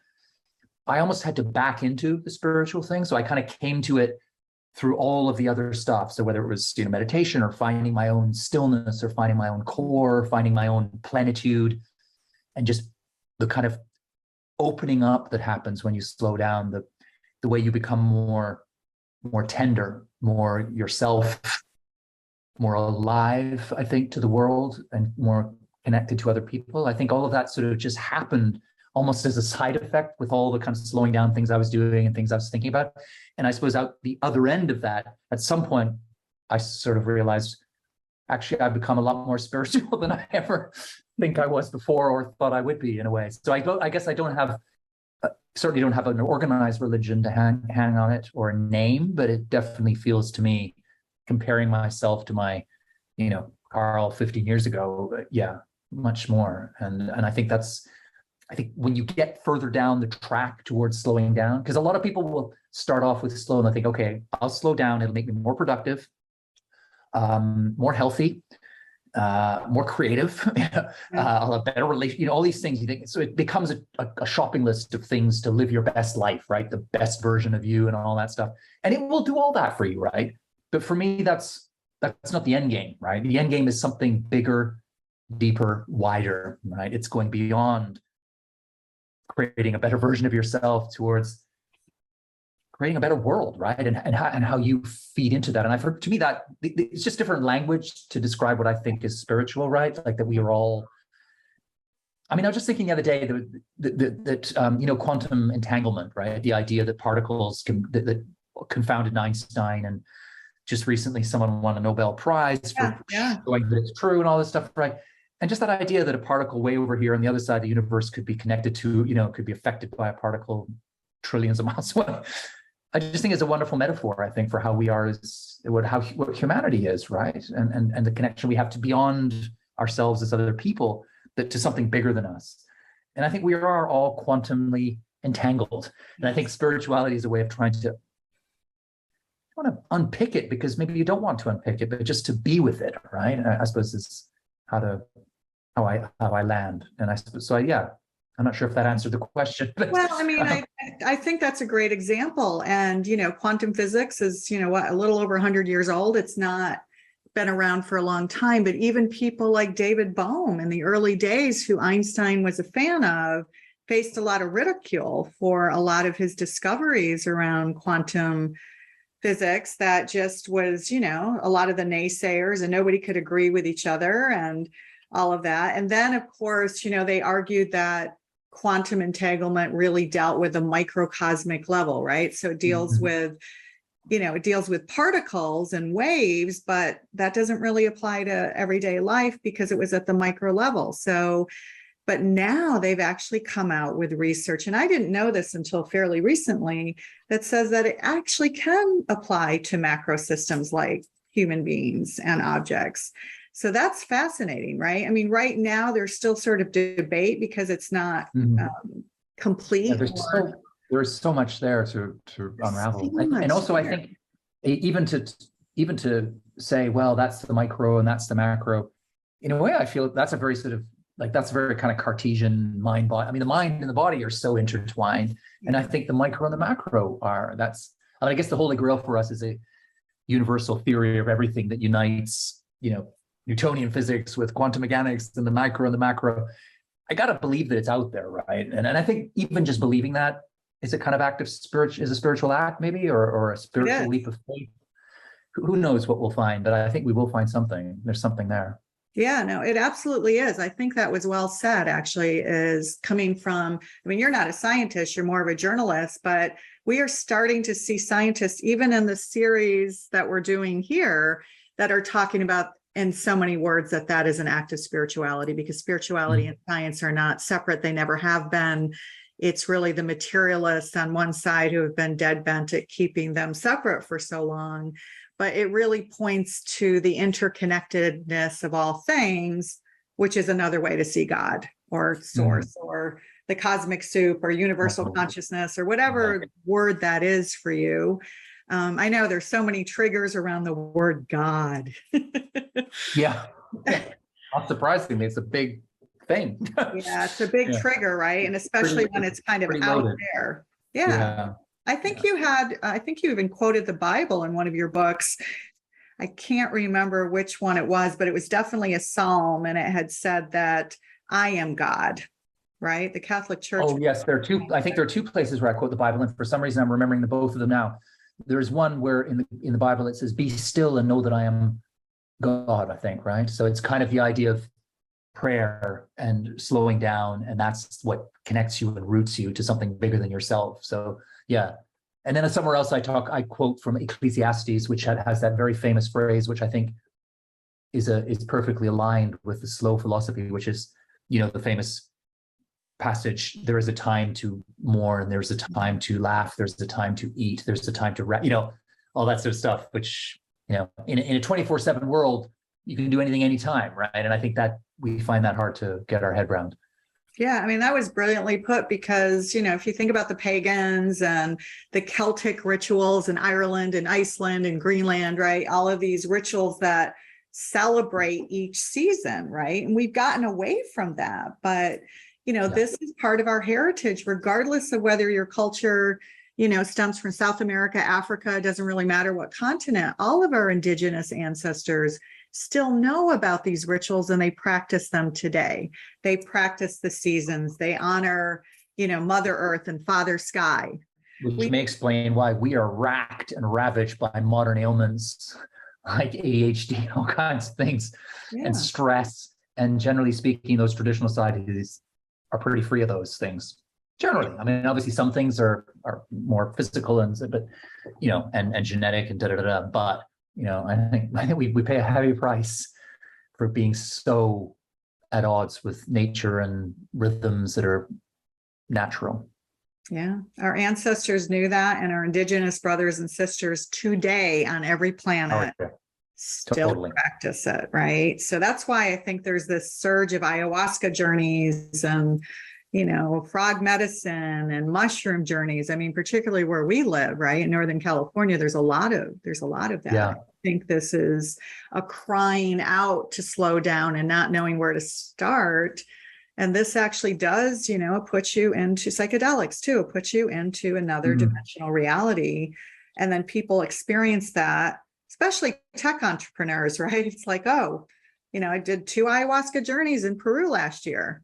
I almost had to back into the spiritual thing. So I kind of came to it through all of the other stuff. So whether it was, meditation or finding my own stillness or finding my own core, finding my own plenitude, and just the kind of opening up that happens when you slow down, the way you become more tender, more yourself, more alive, I think, to the world, and more connected to other people. I think all of that sort of just happened almost as a side effect with all the kind of slowing down things I was doing and things I was thinking about. And I suppose out the other end of that, at some point, I sort of realized, actually, I've become a lot more spiritual than I ever think I was before or thought I would be, in a way. So I guess I don't have, certainly don't have an organized religion to hang on it or a name, but it definitely feels to me, comparing myself to my, Carl 15 years ago, much more. And I think when you get further down the track towards slowing down, because a lot of people will start off with slow and they think, okay, I'll slow down, it'll make me more productive, more healthy, more creative, I'll have better relation, all these things you think. So it becomes a shopping list of things to live your best life, right? The best version of you and all that stuff. And it will do all that for you, right? But for me, that's not the end game, right? The end game is something bigger, deeper, wider, right? It's going beyond creating a better version of yourself towards creating a better world, right? And how you feed into that. And I've heard, to me, that it's just different language to describe what I think is spiritual, right? Like that we are all, I was just thinking the other day that quantum entanglement, right? The idea that particles that confounded Einstein, and just recently someone won a Nobel Prize for showing that it's true and all this stuff, right? And just that idea that a particle way over here on the other side of the universe could be connected to, could be affected by a particle trillions of miles away. I just think it's a wonderful metaphor, I think, for how we are what humanity is, right? And the connection we have to beyond ourselves as other people, to something bigger than us. And I think we are all quantumly entangled. And I think spirituality is a way of trying to, I want to unpick it, because maybe you don't want to unpick it, but just to be with it, right? I suppose is how I land. And I suppose, so I'm not sure if that answered the question. But, well, I think that's a great example. And, quantum physics is, a little over 100 years old. It's not been around for a long time, but even people like David Bohm in the early days, who Einstein was a fan of, faced a lot of ridicule for a lot of his discoveries around quantum physics. That just was, a lot of the naysayers, and nobody could agree with each other and all of that. And then, of course, they argued that quantum entanglement really dealt with the microcosmic level, right? So it deals with, it deals with particles and waves, but that doesn't really apply to everyday life because it was at the micro level. So, but now they've actually come out with research, and I didn't know this until fairly recently, that says that it actually can apply to macro systems like human beings and objects. So that's fascinating, right? Right now there's still sort of debate because it's not complete. Yeah, there's so much there to unravel. And also, I think even to say, well, that's the micro and that's the macro, in a way, I feel that's a very sort of that's a very kind of Cartesian mind body. The mind and the body are so intertwined. And I think the micro and the macro are. I guess the Holy Grail for us is a universal theory of everything that unites, Newtonian physics with quantum mechanics and the micro and the macro. I got to believe that it's out there, right? And I think even just believing that is a kind of act of is a spiritual act, maybe, or a spiritual leap of faith. Who knows what we'll find, but I think we will find something. There's something there. Yeah, no, it absolutely is. I think that was well said, actually, is coming from, you're not a scientist, you're more of a journalist, but we are starting to see scientists, even in the series that we're doing here, that are talking about in so many words that is an act of spirituality, because spirituality and science are not separate. They never have been. It's really the materialists on one side who have been dead bent at keeping them separate for so long. But it really points to the interconnectedness of all things, which is another way to see God or source or the cosmic soup or universal consciousness or whatever word that is for you. I know there's so many triggers around the word God. Yeah. Not surprisingly, it's a big thing. Yeah, it's a big trigger, right? And especially when it's kind of out there. Yeah. I think you even quoted the Bible in one of your books. I can't remember which one it was, but it was definitely a psalm, and it had said that I am God, right? The Catholic Church. Oh, yes, I think there are two places where I quote the Bible, and for some reason I'm remembering both of them now. There's one where in the Bible it says, "Be still and know that I am God," I think, right? So it's kind of the idea of prayer and slowing down, and that's what connects you and roots you to something bigger than yourself. So yeah. And then somewhere else I quote from Ecclesiastes, which has that very famous phrase, which I think is perfectly aligned with the slow philosophy, which is, the famous passage, there is a time to mourn, there's a time to laugh, there's a time to eat, there's a time to all that sort of stuff, which, in a 24/7 world, you can do anything anytime, right? And I think that we find that hard to get our head around. Yeah, I mean, that was brilliantly put because, if you think about the pagans and the Celtic rituals in Ireland and Iceland and Greenland, right? All of these rituals that celebrate each season, right? And we've gotten away from that. But, this is part of our heritage, regardless of whether your culture, stems from South America, Africa, it doesn't really matter what continent. All of our indigenous ancestors still know about these rituals and they practice them today. They practice the seasons. They honor, Mother Earth and Father Sky. Which may explain why we are racked and ravaged by modern ailments like ADHD, all kinds of things, and stress. And generally speaking, those traditional societies are pretty free of those things. Generally, I mean, obviously some things are more physical and genetic and but I think we pay a heavy price for being so at odds with nature and rhythms that are natural. Yeah, our ancestors knew that, and our indigenous brothers and sisters today on every planet still practice it, right? So that's why I think there's this surge of ayahuasca journeys and frog medicine and mushroom journeys. I mean, particularly where we live, right? In Northern California, there's a lot of that. Yeah. I think this is a crying out to slow down and not knowing where to start. And this actually does, put you into psychedelics too, put you into another dimensional reality. And then people experience that, especially tech entrepreneurs, right? It's like, I did 2 ayahuasca journeys in Peru last year.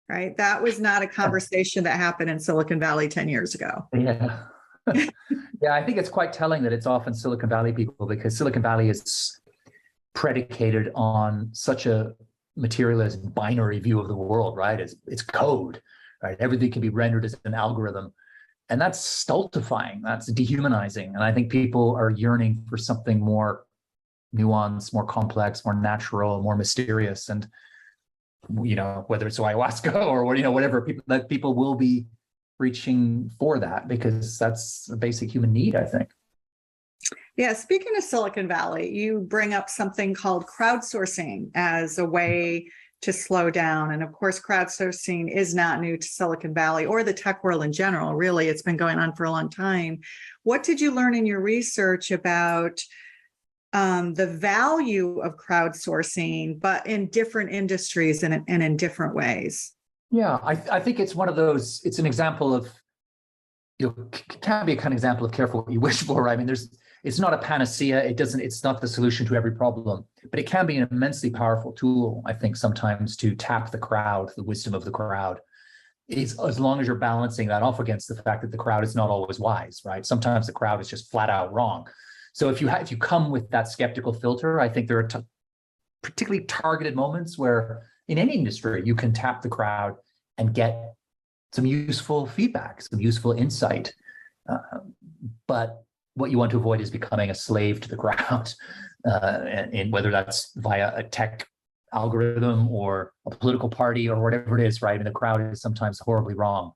Right. That was not a conversation that happened in Silicon Valley 10 years ago. Yeah. Yeah, I think it's quite telling that it's often Silicon Valley people, because Silicon Valley is predicated on such a materialist binary view of the world, right? It's code, right? Everything can be rendered as an algorithm. And that's stultifying. That's dehumanizing. And I think people are yearning for something more nuanced, more complex, more natural, more mysterious. And whether it's ayahuasca or whatever, people will be reaching for that because that's a basic human need, I think. Yeah. Speaking of Silicon Valley, you bring up something called crowdsourcing as a way to slow down. And of course, crowdsourcing is not new to Silicon Valley or the tech world in general. Really, it's been going on for a long time. What did you learn in your research about the value of crowdsourcing, but in different industries and in different ways? Yeah, I think it's one of those, it's an example of, can be a kind of example of careful what you wish for, right? I mean, it's not a panacea. It's not the solution to every problem, but it can be an immensely powerful tool, I think, sometimes to tap the crowd, the wisdom of the crowd. It's as long as you're balancing that off against the fact that the crowd is not always wise, right? Sometimes the crowd is just flat out wrong. So if you come with that skeptical filter, I think there are particularly targeted moments where in any industry you can tap the crowd and get some useful feedback, some useful insight. But what you want to avoid is becoming a slave to the crowd, and whether that's via a tech algorithm or a political party or whatever it is, right? And the crowd is sometimes horribly wrong.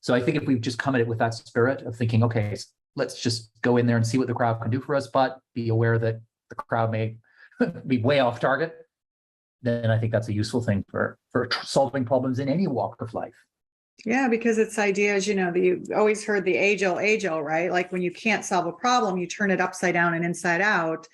So I think if we just come at it with that spirit of thinking, okay, let's just go in there and see what the crowd can do for us, but be aware that the crowd may be way off target, then I think that's a useful thing for solving problems in any walk of life. Yeah, because it's ideas, you always heard the age-old, right? Like when you can't solve a problem, you turn it upside down and inside out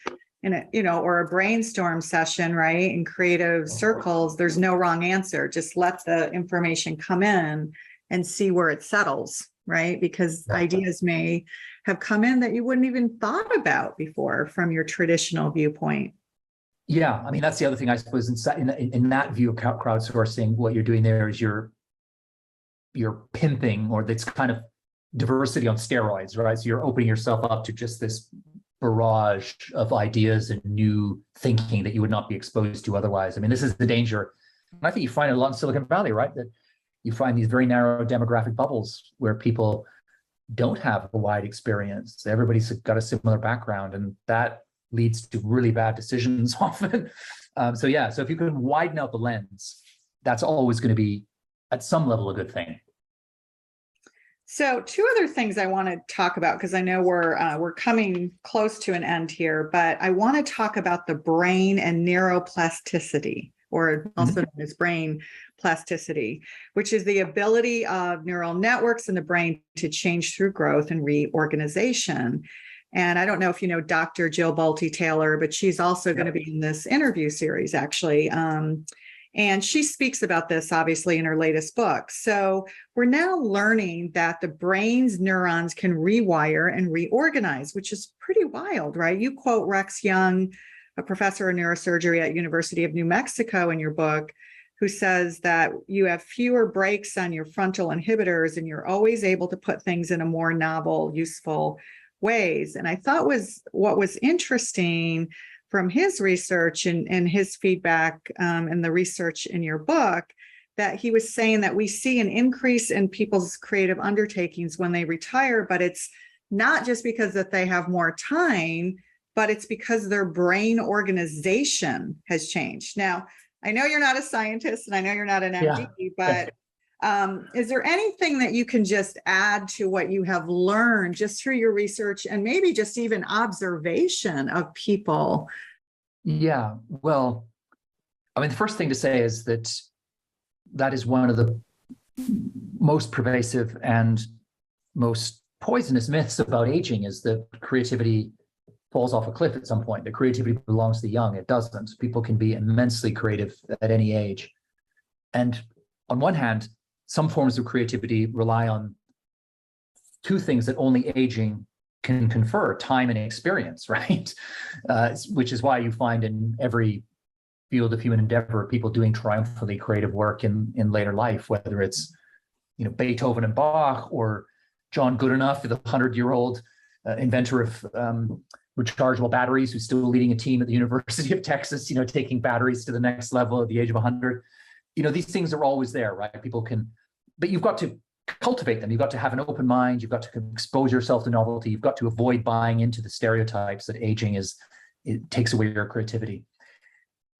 in or a brainstorm session, right? In creative circles, there's no wrong answer. Just let the information come in and see where it settles. right? Because Right. ideas may have come in that you wouldn't even thought about before from your traditional viewpoint. Yeah, I mean, that's the other thing, I suppose, in that view of crowdsourcing, what you're doing there is you're pimping, or that's kind of diversity on steroids, right? So you're opening yourself up to just this barrage of ideas and new thinking that you would not be exposed to otherwise. I mean, this is the danger. And I think you find it a lot in Silicon Valley, right? That you find these very narrow demographic bubbles where people don't have a wide experience. Everybody's got a similar background, and that leads to really bad decisions often. So if you can widen out the lens, that's always going to be, at some level, a good thing. So two other things I want to talk about, because I know we're coming close to an end here, but I want to talk about the brain and neuroplasticity, or also known as brain plasticity, which is the ability of neural networks in the brain to change through growth and reorganization. And I don't know if you know Dr. Jill Bolte Taylor, but she's also going to be in this interview series, actually. And she speaks about this, obviously, in her latest book. So we're now learning that the brain's neurons can rewire and reorganize, which is pretty wild, right? You quote Rex Young, a professor of neurosurgery at University of New Mexico, in your book, who says that you have fewer breaks on your frontal inhibitors and you're always able to put things in a more novel, useful ways. And I thought what was interesting from his research and his feedback and the research in your book, that he was saying that we see an increase in people's creative undertakings when they retire, but it's not just because that they have more time, but it's because their brain organization has changed. Now, I know you're not a scientist and I know you're not an MD, but is there anything that you can just add to what you have learned just through your research and maybe just even observation of people? Yeah, well, I mean, the first thing to say is that is one of the most pervasive and most poisonous myths about aging, is that creativity falls off a cliff at some point, that creativity belongs to the young. It doesn't. People can be immensely creative at any age. And on one hand, some forms of creativity rely on two things that only aging can confer: time and experience, right? Which is why you find in every field of human endeavor people doing triumphantly creative work in later life, whether it's Beethoven and Bach, or John Goodenough, the 100-year-old inventor of rechargeable batteries, who's still leading a team at the University of Texas, taking batteries to the next level at the age of 100. These things are always there, right? People can, but you've got to cultivate them. You've got to have an open mind. You've got to expose yourself to novelty. You've got to avoid buying into the stereotypes that aging it takes away your creativity.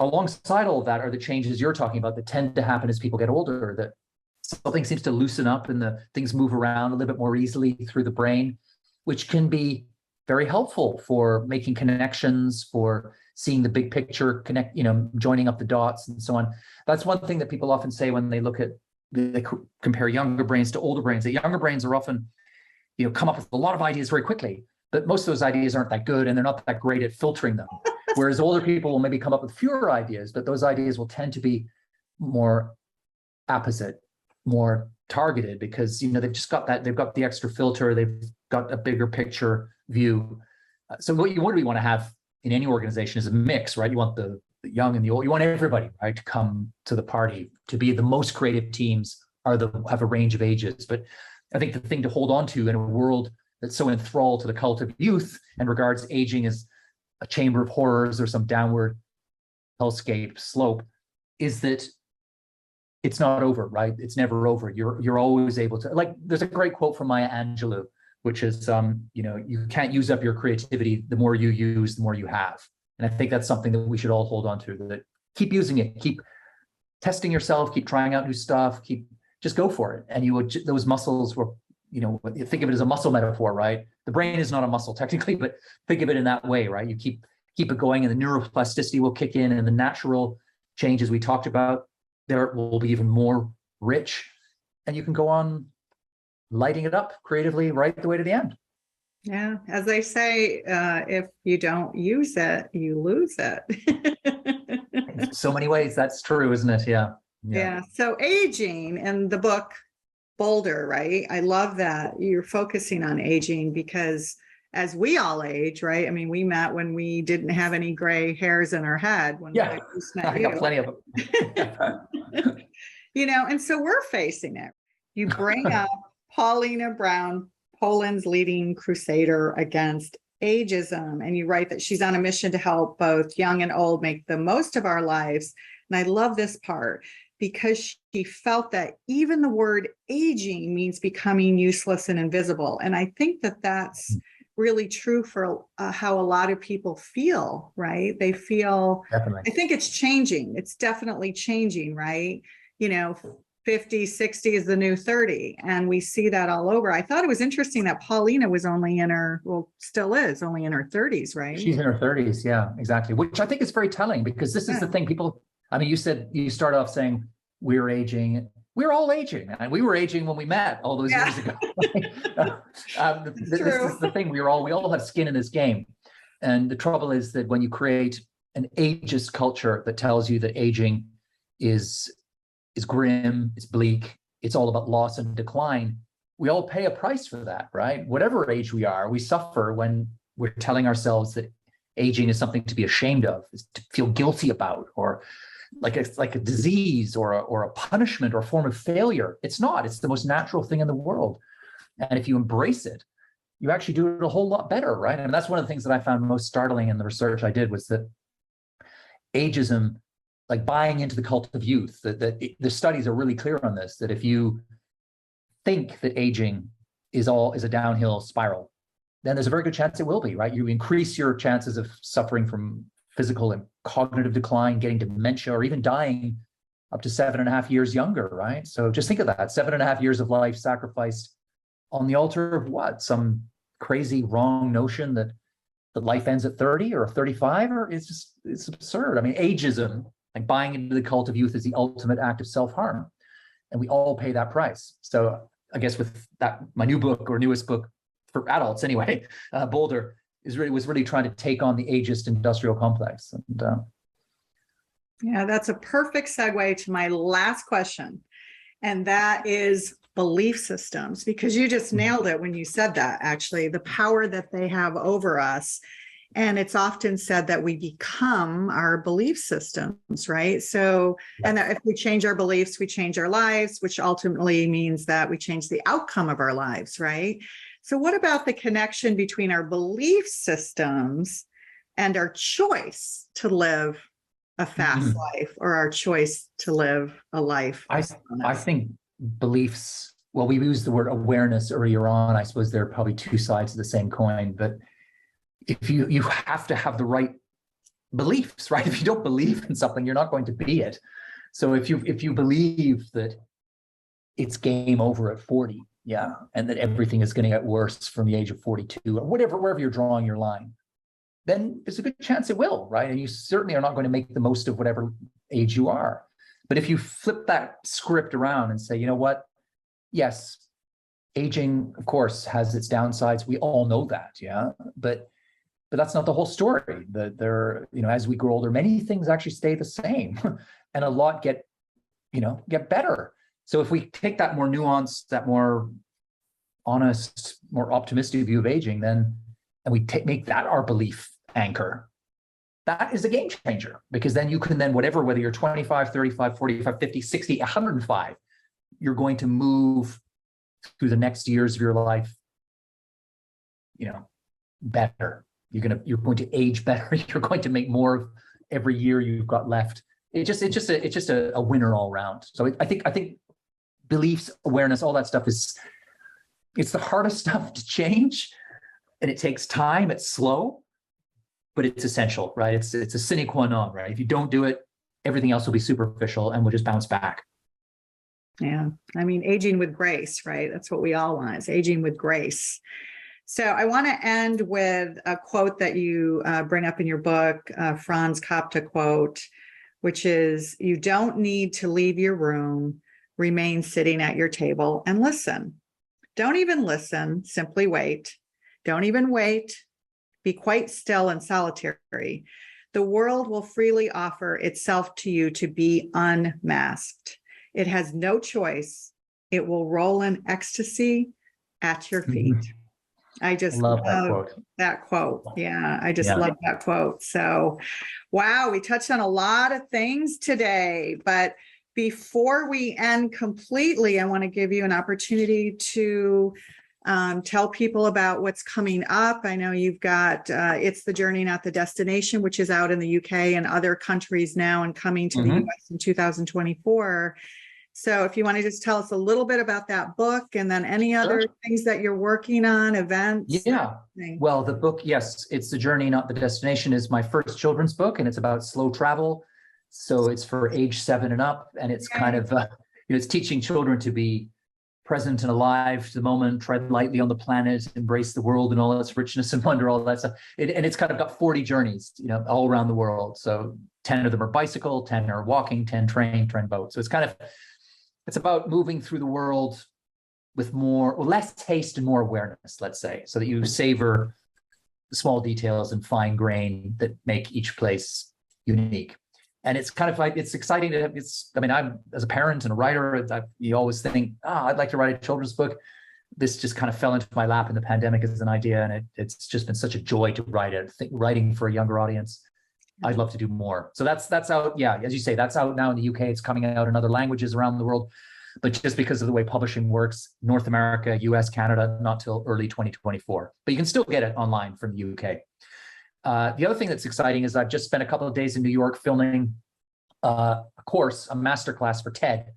Alongside all of that are the changes you're talking about that tend to happen as people get older, that something seems to loosen up and the things move around a little bit more easily through the brain, which can be very helpful for making connections, for seeing the big picture, joining up the dots and so on. That's one thing that people often say when they compare younger brains to older brains, that younger brains are often, come up with a lot of ideas very quickly, but most of those ideas aren't that good and they're not that great at filtering them. Whereas older people will maybe come up with fewer ideas, but those ideas will tend to be more apposite, more targeted, because they've just got that, they've got the extra filter, they've got a bigger picture view. So what you really want to have in any organization is a mix, right? You want the young and the old. You want everybody, right, to come to the party. To be the most creative teams have a range of ages. But I think the thing to hold on to in a world that's so enthralled to the cult of youth and regards aging as a chamber of horrors or some downward hellscape slope is that it's not over, right? It's never over. You're always able to, like, there's a great quote from Maya Angelou, which is, you can't use up your creativity. The more you use, the more you have. And I think that's something that we should all hold on to, that keep using it, keep testing yourself, keep trying out new stuff, just go for it. And those muscles were, think of it as a muscle metaphor, right? The brain is not a muscle technically, but think of it in that way, right? You keep it going and the neuroplasticity will kick in, and the natural changes we talked about there will be even more rich, and you can go on lighting it up creatively right the way to the end. Yeah, as they say, if you don't use it, you lose it. In so many ways, that's true, isn't it? Yeah. Yeah. So aging in the book, bolder, right? I love that you're focusing on aging, because as we all age, right? I mean, we met when we didn't have any gray hairs in our head when Yeah, I first met I got you. plenty of them. And so we're facing it. You bring up Paulina Brown, Poland's leading crusader against ageism, and you write that she's on a mission to help both young and old make the most of our lives. And I love this part, because she felt that even the word aging means becoming useless and invisible. And I think that that's really true for how a lot of people feel, right? They feel, Definitely. I think it's changing. It's definitely changing, right? 50, 60 is the new 30. And we see that all over. I thought it was interesting that Paulina was only in her, well, still is only in her 30s, right? She's in her 30s. Yeah, exactly. Which I think is very telling, because this is the thing people, I mean, you start off saying we're aging. We're all aging, and we were aging when we met all those years ago. This is the thing. We all have skin in this game. And the trouble is that when you create an ageist culture that tells you that aging is grim, it's bleak, it's all about loss and decline, we all pay a price for that, right? Whatever age we are, we suffer when we're telling ourselves that aging is something to be ashamed of, is to feel guilty about, or like a disease or a punishment or a form of failure. It's not. It's the most natural thing in the world. And if you embrace it, you actually do it a whole lot better, right? And that's one of the things that I found most startling in the research I did, was that ageism, like buying into the cult of youth, that the studies are really clear on this, that if you think that aging is a downhill spiral, then there's a very good chance it will be, right? You increase your chances of suffering from physical and cognitive decline, getting dementia, or even dying up to 7.5 years younger, right? So just think of that, 7.5 years of life sacrificed on the altar of what? Some crazy wrong notion that life ends at 30 or 35, or it's absurd. I mean, ageism, like buying into the cult of youth, is the ultimate act of self-harm. And we all pay that price. So I guess with that, my new book, or newest book for adults anyway, Bolder, was really trying to take on the ageist industrial complex. And yeah, that's a perfect segue to my last question. And that is belief systems, because you just nailed it when you said that, actually, the power that they have over us. And it's often said that we become our belief systems, right? So, and that if we change our beliefs, we change our lives, which ultimately means that we change the outcome of our lives, right? So what about the connection between our belief systems and our choice to live a fast life, or our choice to live a life? I think beliefs, well, we used the word awareness earlier on. I suppose there are probably two sides of the same coin, but if you have to have the right beliefs, right? If you don't believe in something, you're not going to be it. So if you believe that it's game over at 40, yeah, and that everything is going to get worse from the age of 42, or wherever you're drawing your line, then there's a good chance it will, right? And you certainly are not going to make the most of whatever age you are. But if you flip that script around and say, you know what? Yes, aging, of course, has its downsides. We all know that, yeah. But that's not the whole story. As we grow older, many things actually stay the same, and a lot get better. So if we take that more nuanced, that more honest, more optimistic view of aging, and we make that our belief anchor, that is a game changer, because then you can whether you're 25, 35, 45, 50, 60, 105, you're going to move through the next years of your life, better. You're going to age better. You're going to make more of every year you've got left. It's just a winner all around. So I think beliefs, awareness, all that stuff it's the hardest stuff to change, and it takes time. It's slow, but it's essential, right? It's a sine qua non, right? If you don't do it, everything else will be superficial and will just bounce back. Yeah, I mean, aging with grace, right? That's what we all want, is aging with grace. So I want to end with a quote that you bring up in your book, Franz Kafka quote, which is, "You don't need to leave your room, remain sitting at your table and listen. Don't even listen, simply wait. Don't even wait, be quite still and solitary. The world will freely offer itself to you to be unmasked. It has no choice it will roll in ecstasy at your feet. I just love that quote. That quote. Yeah, I just Yeah. love that quote. So, wow, we touched on a lot of things today, but before we end completely, I want to give you an opportunity to tell people about what's coming up. I know you've got It's the Journey, Not the Destination, which is out in the UK and other countries now and coming to the US in 2024. So if you want to just tell us a little bit about that book and then any other things that you're working on, events. Yeah. Well, the book, yes, It's the Journey, Not the Destination is my first children's book, and it's about slow travel. So it's for age 7 and up, and it's kind of, it's teaching children to be present and alive to the moment, tread lightly on the planet, embrace the world and all its richness and wonder, all that stuff. And it's kind of got 40 journeys, all around the world. So 10 of them are bicycle, 10 are walking, 10 train boat. So it's about moving through the world with less haste and more awareness, let's say, so that you savor the small details and fine grain that make each place unique. And it's kind of like, it's exciting I'm, as a parent and a writer, you always think, I'd like to write a children's book. This just kind of fell into my lap in the pandemic as an idea. And it's just been such a joy to write it, writing for a younger audience. I'd love to do more. So that's out. Yeah, as you say, that's out now in the UK. It's coming out in other languages around the world. But just because of the way publishing works, North America, US, Canada, not till early 2024. But you can still get it online from the UK. The other thing that's exciting is I've just spent a couple of days in New York filming a masterclass for TED.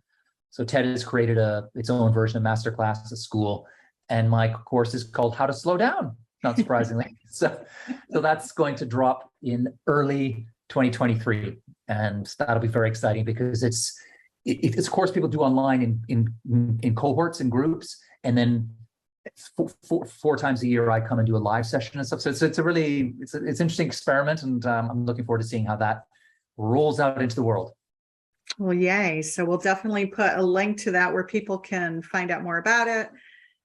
So TED has created its own version of masterclass, a school. And my course is called How to Slow Down, not surprisingly. So that's going to drop in early 2023. And that'll be very exciting because it's a course people do online in cohorts and groups. And then four times a year, I come and do a live session and stuff. So it's an interesting experiment. And I'm looking forward to seeing how that rolls out into the world. Well, yay. So we'll definitely put a link to that where people can find out more about it.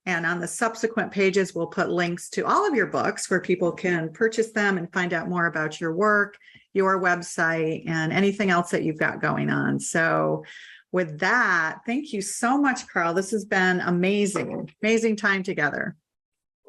And on the subsequent pages, we'll put links to all of your books where people can purchase them and find out more about your work, your website, and anything else that you've got going on. So with that, thank you so much, Carl. This has been amazing time together.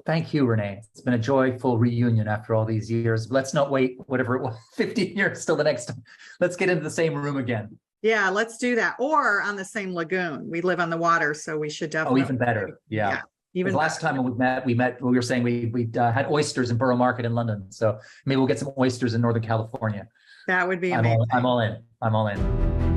Thank you, Renee. It's been a joyful reunion after all these years. Let's not wait, whatever it was, 15 years till the next time. Let's get into the same room again. Yeah, let's do that. Or on the same lagoon. We live on the water, so we should definitely. Oh, even better. Yeah. Even the last time we were saying we had oysters in Borough Market in London. So maybe we'll get some oysters in Northern California. That would be amazing. I'm all in.